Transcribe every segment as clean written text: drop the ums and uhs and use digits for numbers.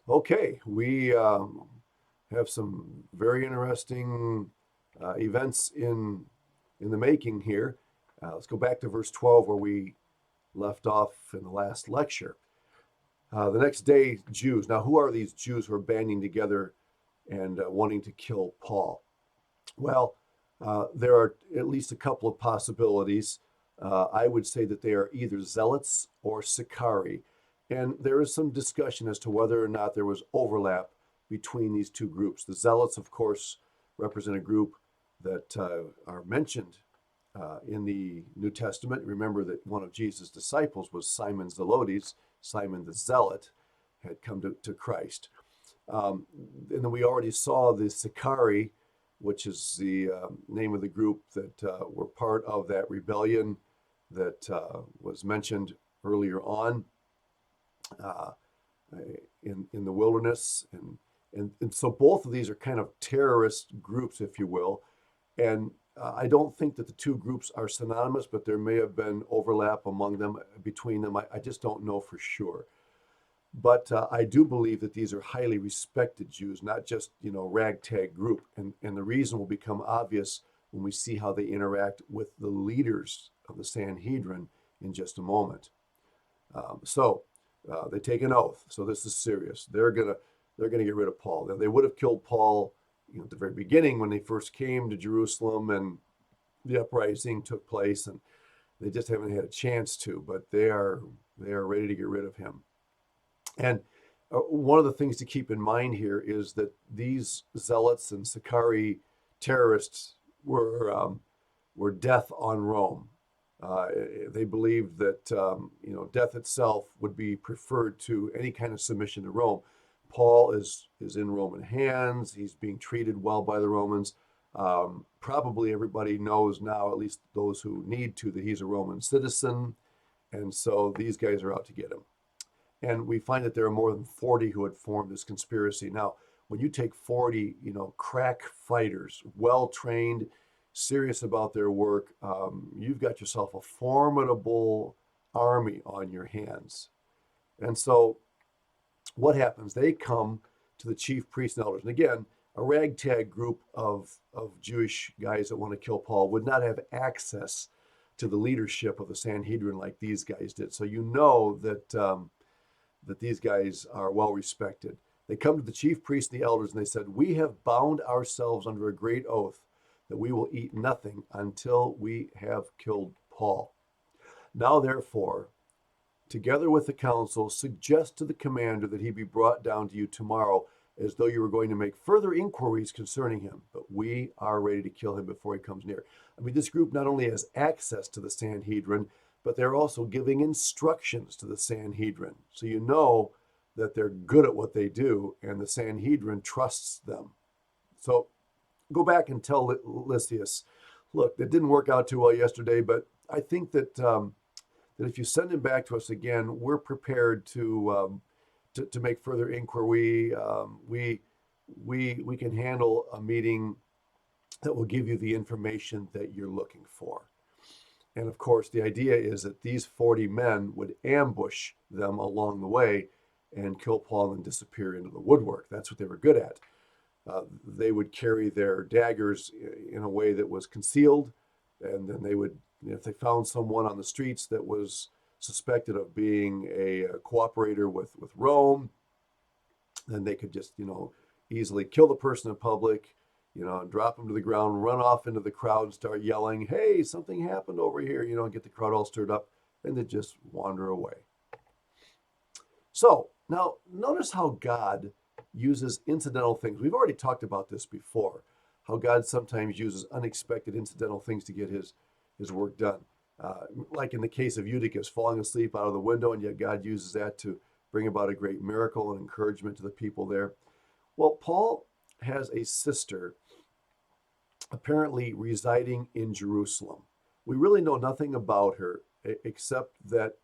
Okay, we have some very interesting events in the making here. Let's go back to verse 12 where we left off in the last lecture. The next day, Jews. Now, who are these Jews who are banding together and wanting to kill Paul? Well, there are at least a couple of possibilities. I would say that they are either zealots or Sicarii. And there is some discussion as to whether or not there was overlap between these two groups. The zealots, of course, represent a group that are mentioned in the New Testament. Remember that one of Jesus' disciples was Simon Zelotes, Simon the Zealot, had come to Christ. And then we already saw the Sicarii, which is the name of the group that were part of that rebellion that was mentioned earlier on uh, in the wilderness. And so both of these are kind of terrorist groups, if you will. And I don't think that the two groups are synonymous, but there may have been overlap among them, between them. I just don't know for sure. But I do believe that these are highly respected Jews, not just, ragtag group. And the reason will become obvious when we see how they interact with the leaders of the Sanhedrin in just a moment. So they take an oath. So this is serious. They're gonna get rid of Paul. Now, they would have killed Paul, at the very beginning when they first came to Jerusalem and the uprising took place, and they just haven't had a chance to. But they are ready to get rid of him. And one of the things to keep in mind here is that these zealots and Sicarii terrorists were death on Rome. Uh, they believed that death itself would be preferred to any kind of submission to Rome. Paul is in Roman hands. He's being treated well by the Romans. Probably everybody knows now, at least those who need to, that he's a Roman citizen, and so these guys are out to get him. And we find that there are more than 40 who had formed this conspiracy. Now, when you take 40, crack fighters, well trained, serious about their work, you've got yourself a formidable army on your hands. And so, what happens? They come to the chief priests and elders. And again, a ragtag group of Jewish guys that want to kill Paul would not have access to the leadership of the Sanhedrin like these guys did. So, that these guys are well respected. They come to the chief priests and the elders and they said, "We have bound ourselves under a great oath that we will eat nothing until we have killed Paul. Now, therefore, together with the council, suggest to the commander that he be brought down to you tomorrow as though you were going to make further inquiries concerning him. But we are ready to kill him before he comes near." I mean, this group not only has access to the Sanhedrin, but they're also giving instructions to the Sanhedrin. So you know that they're good at what they do, and the Sanhedrin trusts them. So go back and tell Lysias, look, that didn't work out too well yesterday, but I think that if you send him back to us again, we're prepared to make further inquiry. We can handle a meeting that will give you the information that you're looking for. And of course, the idea is that these 40 men would ambush them along the way and kill Paul and disappear into the woodwork. That's what they were good at. They would carry their daggers in a way that was concealed, and then they would, if they found someone on the streets that was suspected of being a cooperator with Rome, then they could just, easily kill the person in public, drop them to the ground, run off into the crowd and start yelling, "Hey, something happened over here," and get the crowd all stirred up, and then just wander away. So now notice how God uses incidental things. We've already talked about this before, how God sometimes uses unexpected incidental things to get his work done. Like in the case of Eutychus falling asleep out of the window, and yet God uses that to bring about a great miracle and encouragement to the people there. Well, Paul has a sister apparently residing in Jerusalem. We really know nothing about her except that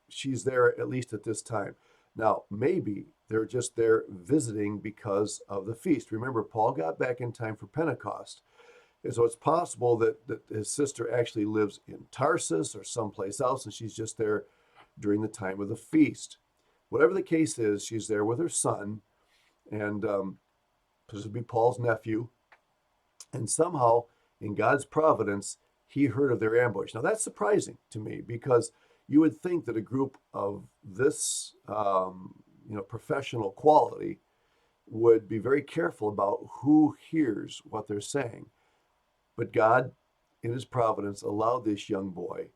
she's there at least at this time. Now, maybe they're just there visiting because of the feast. Remember, Paul got back in time for Pentecost. And so it's possible that his sister actually lives in Tarsus or someplace else, and she's just there during the time of the feast. Whatever the case is, she's there with her son, and this would be Paul's nephew. And somehow, in God's providence, he heard of their ambush. Now, that's surprising to me because you would think that a group of this, professional quality would be very careful about who hears what they're saying. But God, in his providence, allowed this young boy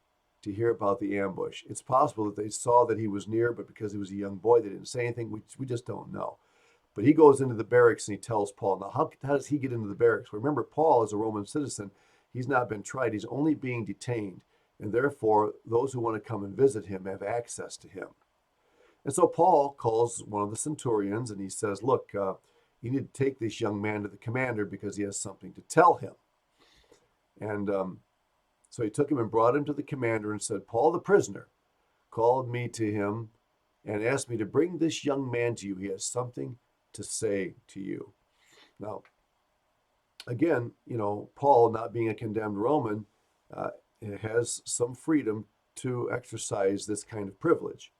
to hear about the ambush. It's possible that they saw that he was near, but because he was a young boy, they didn't say anything. We just don't know. But he goes into the barracks and he tells Paul. Now, how does he get into the barracks? Well, remember, Paul is a Roman citizen. He's not been tried. He's only being detained. And therefore, those who want to come and visit him have access to him. And so Paul calls one of the centurions and he says, look, you need to take this young man to the commander because he has something to tell him. And so he took him and brought him to the commander and said, Paul the prisoner called me to him and asked me to bring this young man to you. He has something to say to you. Now, again, Paul, not being a condemned Roman, has some freedom to exercise this kind of privilege.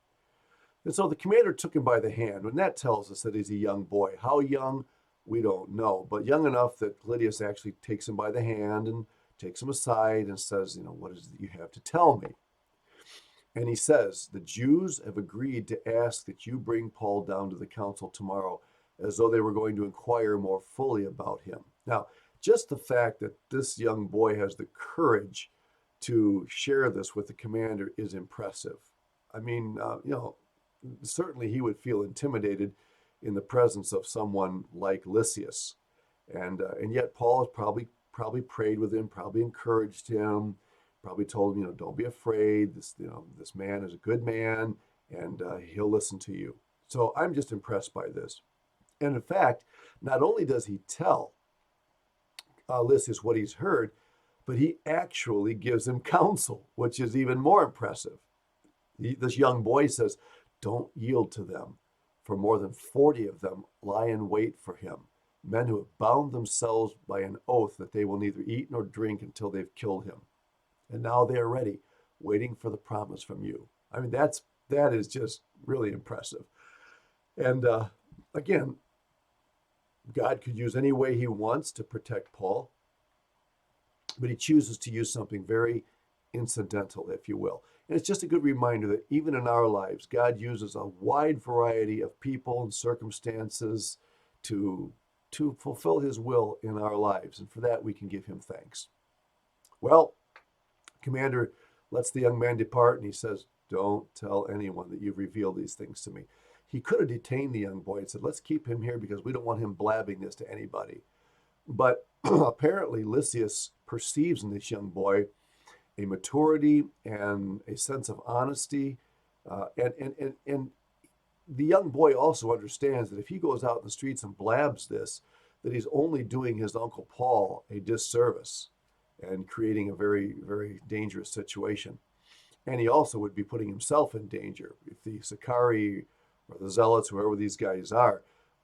And so the commander took him by the hand. And that tells us that he's a young boy. How young, we don't know, but young enough that Lysias actually takes him by the hand and takes him aside and says, what is it you have to tell me? And he says, the Jews have agreed to ask that you bring Paul down to the council tomorrow, as though they were going to inquire more fully about him. Now, just the fact that this young boy has the courage to share this with the commander is impressive. I mean, certainly he would feel intimidated in the presence of someone like Lysias. And yet Paul has probably prayed with him, probably encouraged him, probably told him, don't be afraid. This man is a good man, and he'll listen to you. So I'm just impressed by this. And in fact, not only does he tell Lysias what he's heard, but he actually gives him counsel, which is even more impressive. This young boy says, don't yield to them, for more than 40 of them lie in wait for him, men who have bound themselves by an oath that they will neither eat nor drink until they've killed him. And now they are ready, waiting for the promise from you. I mean, that is just really impressive. And again, God could use any way he wants to protect Paul, but he chooses to use something very incidental, if you will. And it's just a good reminder that even in our lives, God uses a wide variety of people and circumstances to fulfill his will in our lives. And for that, we can give him thanks. Well, Commander lets the young man depart, and he says, don't tell anyone that you've revealed these things to me. He could have detained the young boy and said, let's keep him here because we don't want him blabbing this to anybody. But apparently Lysias perceives in this young boy a maturity and a sense of honesty. And the young boy also understands that if he goes out in the streets and blabs this, that he's only doing his Uncle Paul a disservice and creating a very, very dangerous situation. And he also would be putting himself in danger. If the Sicarii or the Zealots, whoever these guys are,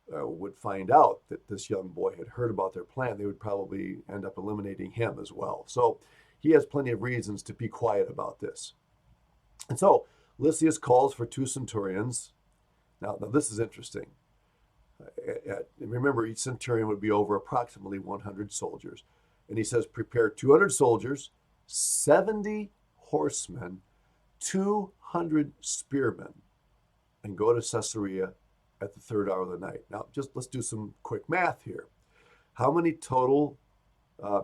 would find out that this young boy had heard about their plan, they would probably end up eliminating him as well. So he has plenty of reasons to be quiet about this. And so Lysias calls for 2 centurions. Now this is interesting. Remember, each centurion would be over approximately 100 soldiers. And he says, prepare 200 soldiers, 70 horsemen, 200 spearmen, and go to Caesarea at the 3rd hour of the night. Now, let's do some quick math here. How many total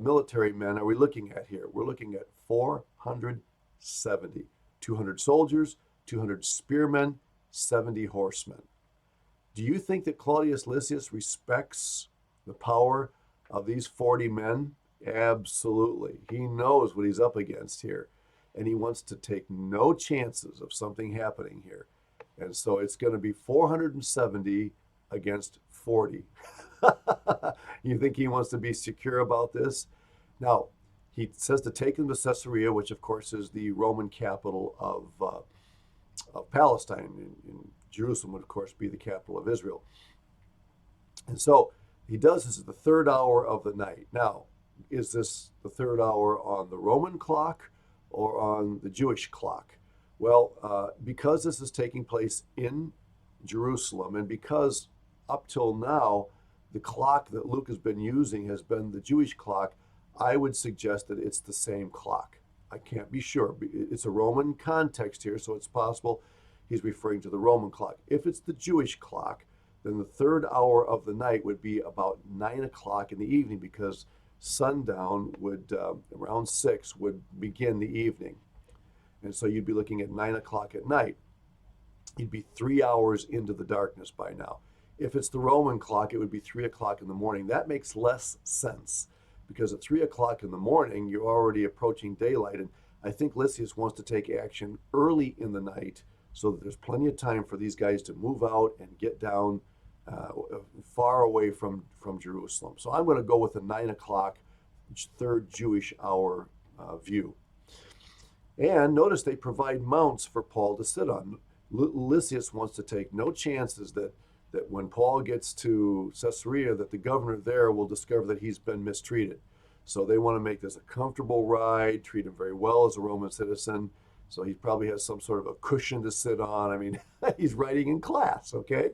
military men are we looking at here? We're looking at 470. 200 soldiers, 200 spearmen, 70 horsemen. Do you think that Claudius Lysias respects the power of these 40 men? Absolutely. He knows what he's up against here, and he wants to take no chances of something happening here. And so it's going to be 470 against 40. You think he wants to be secure about this? Now, he says to take them to Caesarea, which of course is the Roman capital of Palestine. And Jerusalem would of course be the capital of Israel. And so he does this at the 3rd hour of the night. Now, is this the 3rd hour on the Roman clock or on the Jewish clock? Well, because this is taking place in Jerusalem. And because up till now, the clock that Luke has been using has been the Jewish clock, I would suggest that it's the same clock. I can't be sure. It's a Roman context here, so it's possible he's referring to the Roman clock. If it's the Jewish clock, then the third hour of the night would be about 9 o'clock in the evening, because sundown would, around 6, would begin the evening. And so you'd be looking at 9 o'clock at night. You'd be 3 hours into the darkness by now. If it's the Roman clock, it would be 3 o'clock in the morning. That makes less sense, because at 3 o'clock in the morning, you're already approaching daylight. And I think Lysias wants to take action early in the night so that there's plenty of time for these guys to move out and get down far away from Jerusalem. So I'm going to go with the 9 o'clock, third Jewish hour view. And notice they provide mounts for Paul to sit on. Lysias wants to take no chances that when Paul gets to Caesarea, that the governor there will discover that he's been mistreated. So they want to make this a comfortable ride, treat him very well as a Roman citizen. So he probably has some sort of a cushion to sit on. I mean, he's riding in class, okay?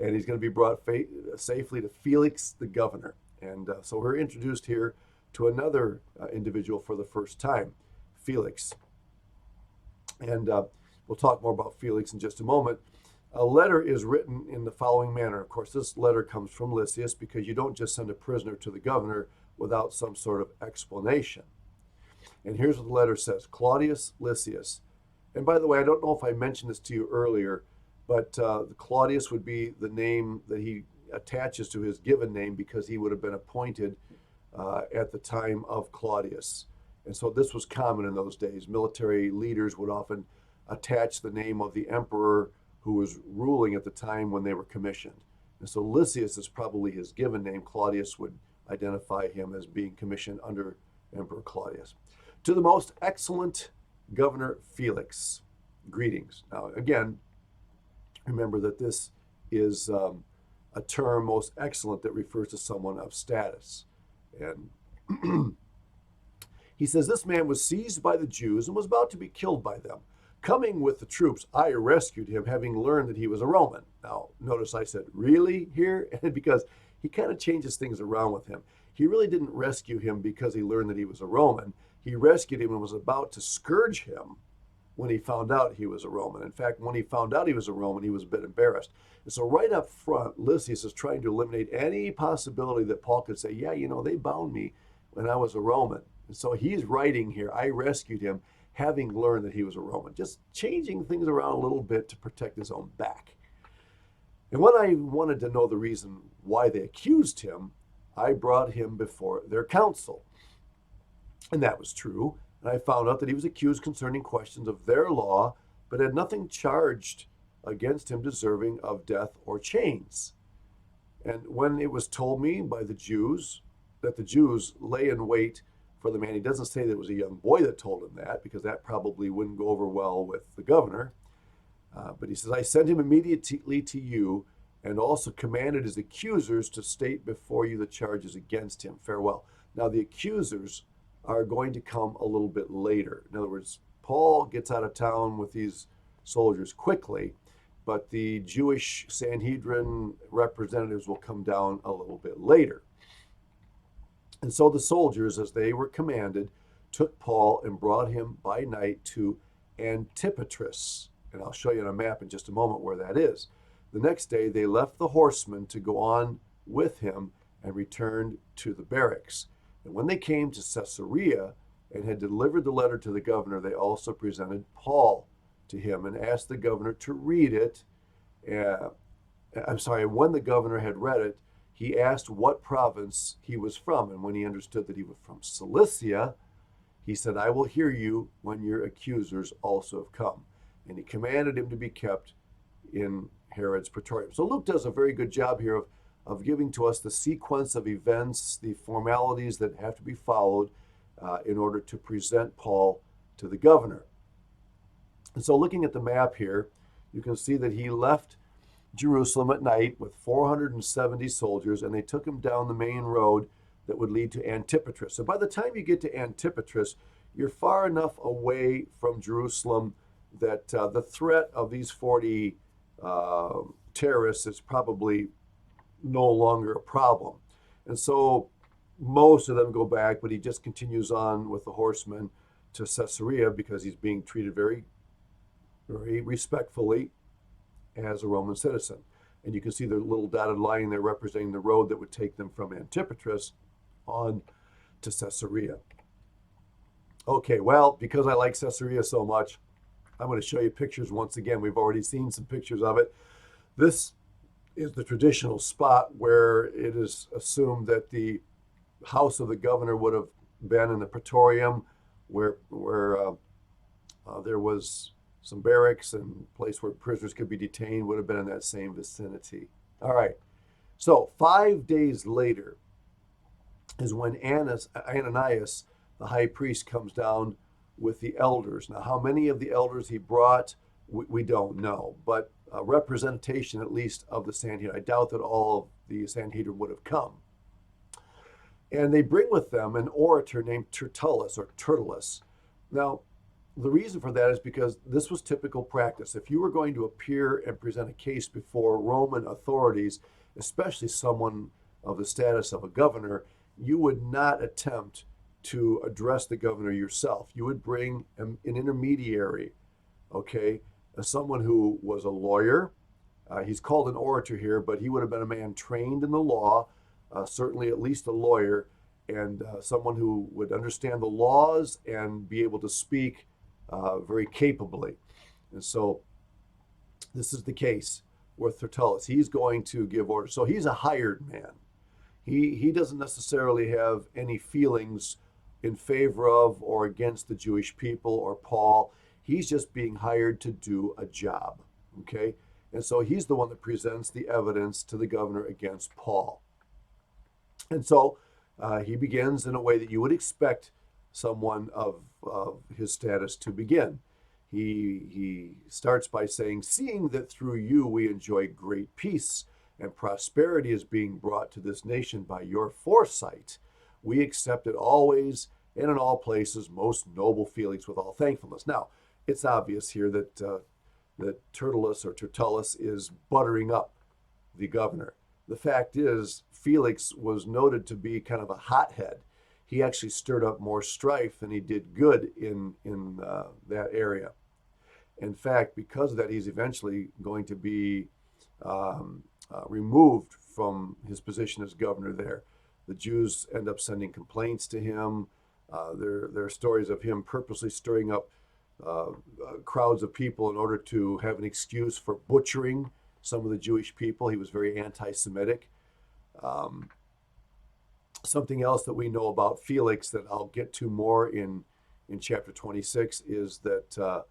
And he's going to be brought safely to Felix, the governor. And so we're introduced here to another individual for the first time, Felix. And we'll talk more about Felix in just a moment. A letter is written in the following manner. Of course, this letter comes from Lysias, because you don't just send a prisoner to the governor without some sort of explanation. And here's what the letter says: Claudius Lysias. And by the way, I don't know if I mentioned this to you earlier, but Claudius would be the name that he attaches to his given name, because he would have been appointed at the time of Claudius. And so this was common in those days. Military leaders would often attach the name of the emperor who was ruling at the time when they were commissioned. And so Lysias is probably his given name. Claudius would identify him as being commissioned under Emperor Claudius. To the most excellent Governor Felix, greetings. Now, again, remember that this is a term, most excellent, that refers to someone of status. And he says, this man was seized by the Jews and was about to be killed by them. Coming with the troops, I rescued him, having learned that he was a Roman. Now, notice I said, really, here? And because he kind of changes things around with him. He really didn't rescue him because he learned that he was a Roman. He rescued him and was about to scourge him when he found out he was a Roman. In fact, when he found out he was a Roman, he was a bit embarrassed. And so right up front, Lysias is trying to eliminate any possibility that Paul could say, yeah, they bound me when I was a Roman. And so he's writing here, I rescued him, having learned that he was a Roman, just changing things around a little bit to protect his own back. And when I wanted to know the reason why they accused him, I brought him before their council. And that was true. And I found out that he was accused concerning questions of their law, but had nothing charged against him deserving of death or chains. And when it was told me by the Jews that the Jews lay in wait for the man, he doesn't say that it was a young boy that told him that, because that probably wouldn't go over well with the governor. But he says, I sent him immediately to you, and also commanded his accusers to state before you the charges against him. Farewell. Now, the accusers are going to come a little bit later. In other words, Paul gets out of town with these soldiers quickly, but the Jewish Sanhedrin representatives will come down a little bit later. And so the soldiers, as they were commanded, took Paul and brought him by night to Antipatris. And I'll show you on a map in just a moment where that is. The next day, they left the horsemen to go on with him and returned to the barracks. And when they came to Caesarea and had delivered the letter to the governor, they also presented Paul to him and asked the governor to read it. When the governor had read it, he asked what province he was from. And when he understood that he was from Cilicia, he said, I will hear you when your accusers also have come. And he commanded him to be kept in Herod's praetorium. So Luke does a very good job here of giving to us the sequence of events, the formalities that have to be followed in order to present Paul to the governor. And so looking at the map here, you can see that he left Jerusalem at night with 470 soldiers, and they took him down the main road that would lead to Antipatris. So by the time you get to Antipatris, you're far enough away from Jerusalem that the threat of these 40 terrorists is probably no longer a problem. And so most of them go back, but he just continues on with the horsemen to Caesarea because he's being treated very, very respectfully as a Roman citizen. And you can see the little dotted line there representing the road that would take them from Antipatris on to Caesarea. Okay, well, because I like Caesarea so much, I'm going to show you pictures once again. We've already seen some pictures of it. This is the traditional spot where it is assumed that the house of the governor would have been in the Praetorium, where there was some barracks and place where prisoners could be detained, would have been in that same vicinity. All right. So 5 days later is when Ananias, the high priest, comes down with the elders. Now, how many of the elders he brought, we don't know, but a representation at least of the Sanhedrin. I doubt that all of the Sanhedrin would have come. And they bring with them an orator named Tertullus or Tertullus. Now, the reason for that is because this was typical practice. If you were going to appear and present a case before Roman authorities, especially someone of the status of a governor, you would not attempt to address the governor yourself. You would bring an intermediary, okay, someone who was a lawyer. He's called an orator here, but he would have been a man trained in the law, certainly at least a lawyer, and someone who would understand the laws and be able to speak very capably. And so this is the case with Tertullus. He's going to give orders. So he's a hired man. He doesn't necessarily have any feelings in favor of or against the Jewish people or Paul. He's just being hired to do a job, okay? And so he's the one that presents the evidence to the governor against Paul. And so he begins in a way that you would expect someone of his status to begin. He starts by saying, "Seeing that through you we enjoy great peace and prosperity is being brought to this nation by your foresight, we accept it always and in all places most noble feelings with all thankfulness." Now, it's obvious here that Tertullus is buttering up the governor. The fact is, Felix was noted to be kind of a hothead. He actually stirred up more strife than he did good in that area. In fact, because of that, he's eventually going to be removed from his position as governor there. The Jews end up sending complaints to him. There are stories of him purposely stirring up crowds of people in order to have an excuse for butchering some of the Jewish people. He was very anti-Semitic. Something else that we know about Felix that I'll get to more in chapter 26 is that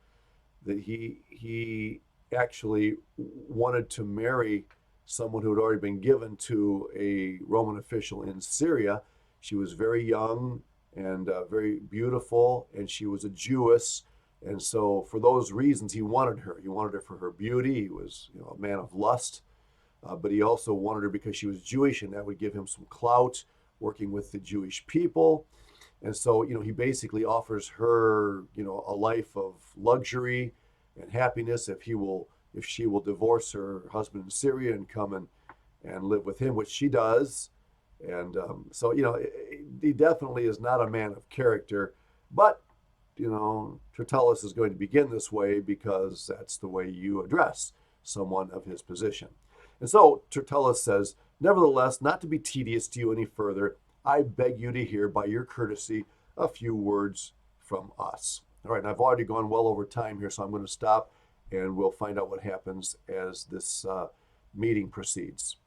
he actually wanted to marry someone who had already been given to a Roman official in Syria. She was very young and very beautiful, and she was a Jewess. And so for those reasons, he wanted her. He wanted her for her beauty. He was, a man of lust, but he also wanted her because she was Jewish, and that would give him some clout working with the Jewish people. And so, he basically offers her, a life of luxury and happiness if she will divorce her husband in Syria and come and live with him, which she does. And so, he definitely is not a man of character, but Tertullus is going to begin this way because that's the way you address someone of his position. And so Tertullus says, "Nevertheless, not to be tedious to you any further, I beg you to hear by your courtesy a few words from us." All right, and I've already gone well over time here, so I'm going to stop and we'll find out what happens as this meeting proceeds.